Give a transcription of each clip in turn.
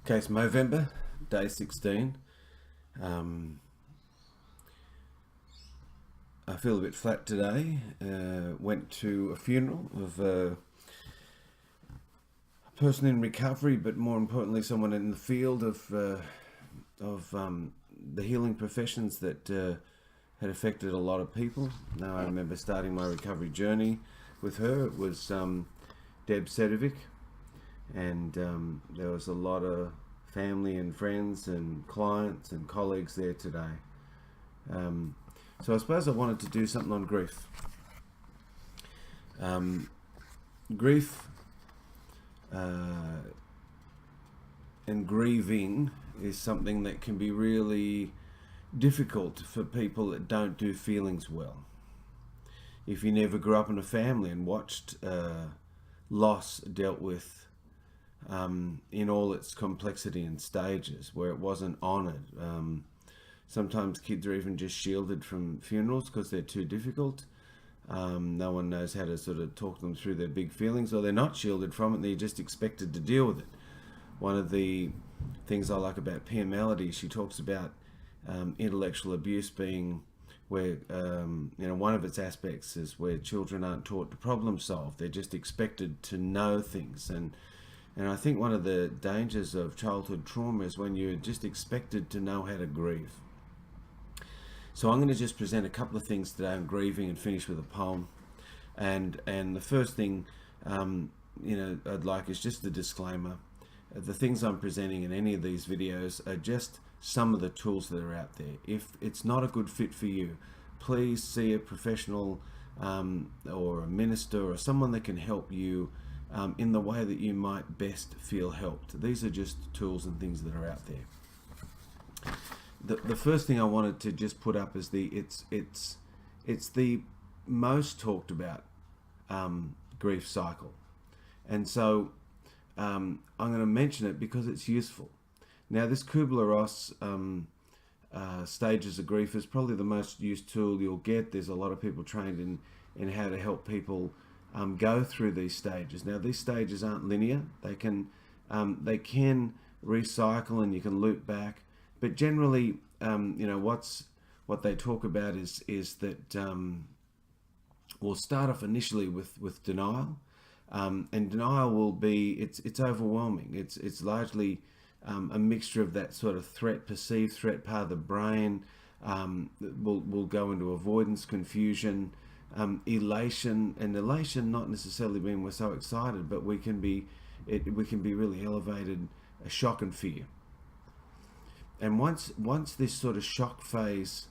Okay, it's Movember, day 16. Um, I feel a bit flat today. Went to a funeral of a person in recovery, but more importantly, someone in the field of the healing professions that had affected a lot of people. Now, I remember starting my recovery journey with her. It was Deb Sedovic, and there was a lot of family and friends and clients and colleagues there today. So I suppose I wanted to do something on grief. Grief and grieving is something that can be really difficult for people that don't do feelings well. If you never grew up in a family and watched loss dealt with in all its complexity and stages, where it wasn't honoured. Sometimes kids are even just shielded from funerals because they're too difficult. No one knows how to sort of talk them through their big feelings, or they're not shielded from it and they're just expected to deal with it. One of the things I like about Pia Melody, she talks about intellectual abuse being where, one of its aspects is where children aren't taught to problem solve. They're just expected to know things. And I think one of the dangers of childhood trauma is when you're just expected to know how to grieve. So I'm going to just present a couple of things today on grieving and finish with a poem. And the first thing, I'd like is just a disclaimer. The things I'm presenting in any of these videos are just some of the tools that are out there. If it's not a good fit for you, please see a professional or a minister or someone that can help you in the way that you might best feel helped. These are just tools and things that are out there. The first thing I wanted to just put up is it's the most talked about grief cycle, and so I'm going to mention it because it's useful. Now, this Kubler-Ross stages of grief is probably the most used tool you'll get. There's a lot of people trained in how to help people go through these stages. Now, these stages aren't linear. They can recycle and you can loop back. But generally, what they talk about is that we'll start off initially with denial, and denial will be it's overwhelming. It's largely a mixture of that sort of perceived threat part of the brain. We'll go into avoidance, confusion, elation, and elation not necessarily being we're so excited, but we can be really elevated, shock and fear. And once this sort of shock phase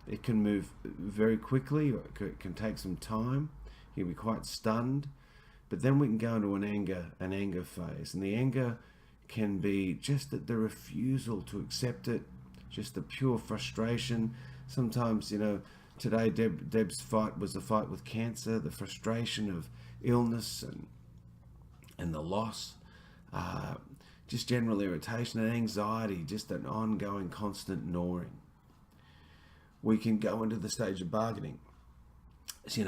it can move very quickly, or it can take some time. You can be quite stunned, but then we can go into an anger phase, and the anger can be just the refusal to accept it, just the pure frustration. Sometimes, today Deb's fight was a fight with cancer, the frustration of illness and the loss, just general irritation and anxiety, just an ongoing constant gnawing. We can go into the stage of bargaining,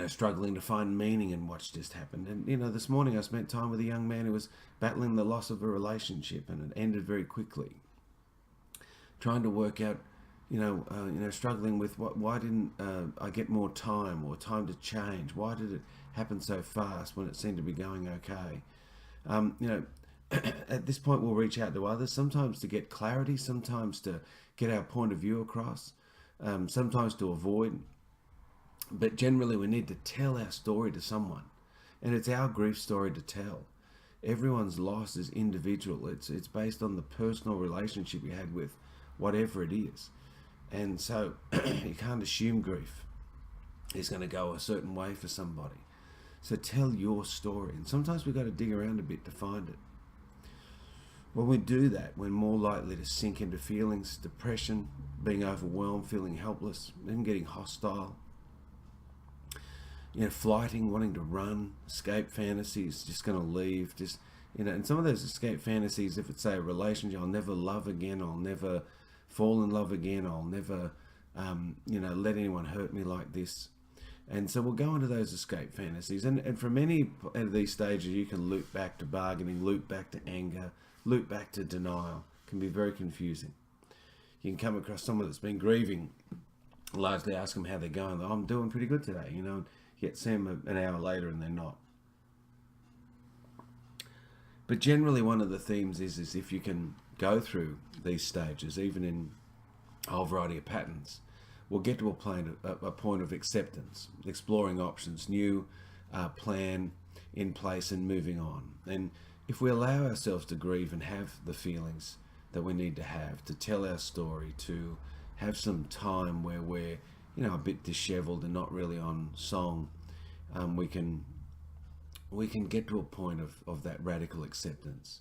struggling to find meaning in what's just happened. And, this morning I spent time with a young man who was battling the loss of a relationship, and it ended very quickly. Trying to work out, struggling with why didn't I get more time or time to change? Why did it happen so fast when it seemed to be going okay? At this point we'll reach out to others, sometimes to get clarity, sometimes to get our point of view across, sometimes to avoid. But generally we need to tell our story to someone, and it's our grief story to tell. Everyone's loss is individual. It's based on the personal relationship you had with whatever it is. And so you can't assume grief is going to go a certain way for somebody. So tell your story. And sometimes we've got to dig around a bit to find it. When we do that, we're more likely to sink into feelings, depression, being overwhelmed, feeling helpless, even getting hostile. Flighting, wanting to run, escape fantasies, just going to leave, and some of those escape fantasies, if it's, say, a relationship, I'll never love again, I'll never fall in love again, I'll never, let anyone hurt me like this. And so we'll go into those escape fantasies. And from any of these stages, you can loop back to bargaining, loop back to anger, loop back to denial. It can be very confusing. You can come across someone that's been grieving, largely ask them how they're going. I'm doing pretty good today, yet see them an hour later and they're not. But generally one of the themes is if you can go through these stages, even in a whole variety of patterns, we'll get to a point of acceptance, exploring options, new plan in place and moving on. And if we allow ourselves to grieve and have the feelings that we need to have, to tell our story, to have some time where we're, a bit disheveled and not really on song, we can get to a point of that radical acceptance.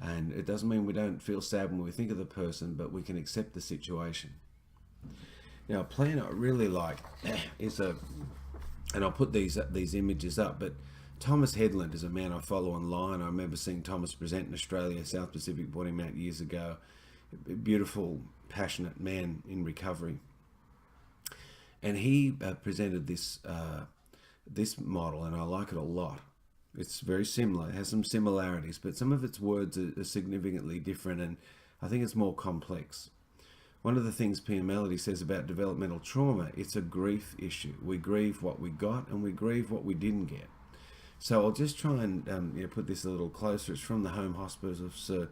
And it doesn't mean we don't feel sad when we think of the person, but we can accept the situation. Now, a plan I really like is and I'll put these images up, but Thomas Headland is a man I follow online. I remember seeing Thomas present in Australia, South Pacific Body Mount years ago. A beautiful, passionate man in recovery. And he presented this model, and I like it a lot. It's very similar. It has some similarities, but some of its words are significantly different, and I think it's more complex. One of the things Pia Melody says about developmental trauma, it's a grief issue. We grieve what we got, and we grieve what we didn't get. So I'll just try and put this a little closer. It's from the Home Hospice of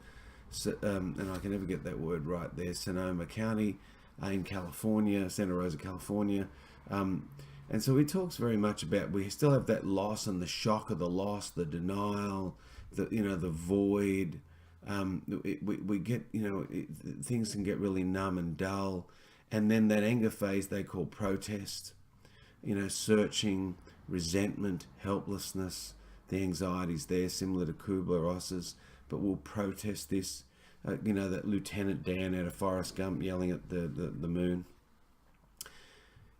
and I can never get that word right there, Sonoma County in California, Santa Rosa, California. And so he talks very much about, we still have that loss and the shock of the loss, the denial, the void. We get, things can get really numb and dull. And then that anger phase they call protest, searching, resentment, helplessness, the anxiety's there, similar to Kubler-Ross's, but we'll protest this, that Lieutenant Dan out of Forrest Gump yelling at the moon.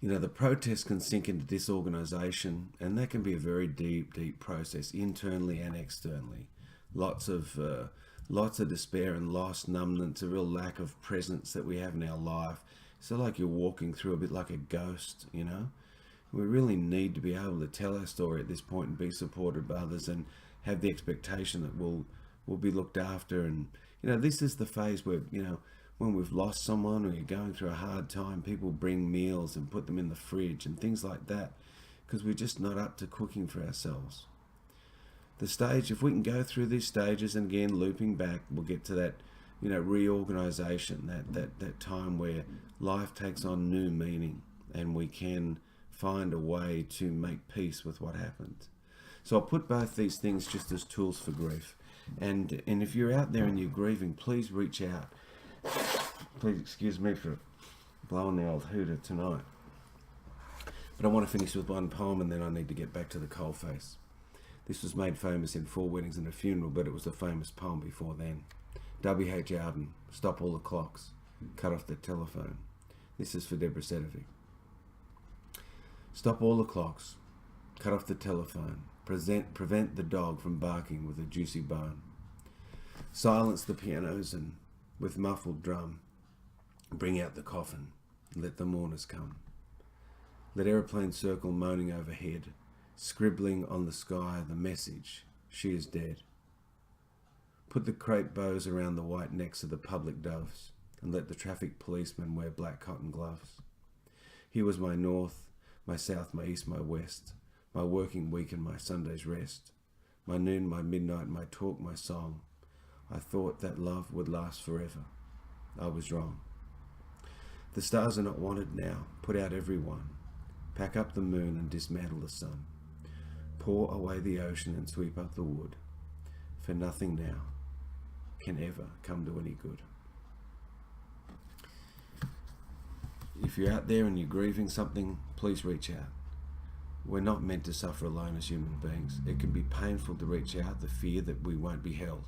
The protest can sink into disorganization, and that can be a very deep process, internally and externally. Lots of despair and loss, numbness, a real lack of presence that we have in our life. So like you're walking through a bit like a ghost, We really need to be able to tell our story at this point and be supported by others and have the expectation that we'll be looked after. And, this is the phase where, when we've lost someone or you're going through a hard time, people bring meals and put them in the fridge and things like that because we're just not up to cooking for ourselves. The stage, if we can go through these stages, and again, looping back, we'll get to that, reorganization, that time where life takes on new meaning and we can find a way to make peace with what happened. So I'll put both these things just as tools for grief. And if you're out there and you're grieving, please reach out. Please excuse me for blowing the old hooter tonight. But I want to finish with one poem and then I need to get back to the coalface. This was made famous in 4 Weddings and a Funeral, but it was a famous poem before then. W.H. Auden, Stop All the Clocks, Cut Off the Telephone. This is for Deborah Sedovic. Stop all the clocks, cut off the telephone, prevent the dog from barking with a juicy bone. Silence the pianos and with muffled drum, bring out the coffin, let the mourners come. Let aeroplanes circle moaning overhead, scribbling on the sky the message, she is dead. Put the crepe bows around the white necks of the public doves, and let the traffic policemen wear black cotton gloves. Here was my north, my south, my east, my west, my working week and my Sunday's rest, my noon, my midnight, my talk, my song. I thought that love would last forever. I was wrong. The stars are not wanted now. Put out every one. Pack up the moon and dismantle the sun. Pour away the ocean and sweep up the wood. For nothing now can ever come to any good. If you're out there and you're grieving something, please reach out. We're not meant to suffer alone as human beings. It can be painful to reach out, the fear that we won't be held.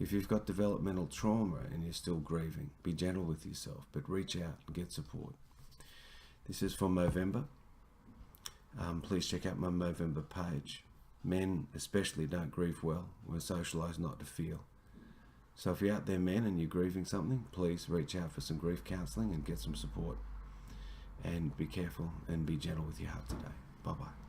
If you've got developmental trauma and you're still grieving, be gentle with yourself, but reach out and get support. This is from Movember. Please check out my Movember page. Men especially don't grieve well. We're socialised not to feel. So if you're out there, men, and you're grieving something, please reach out for some grief counselling and get some support. And be careful and be gentle with your heart today. Bye-bye.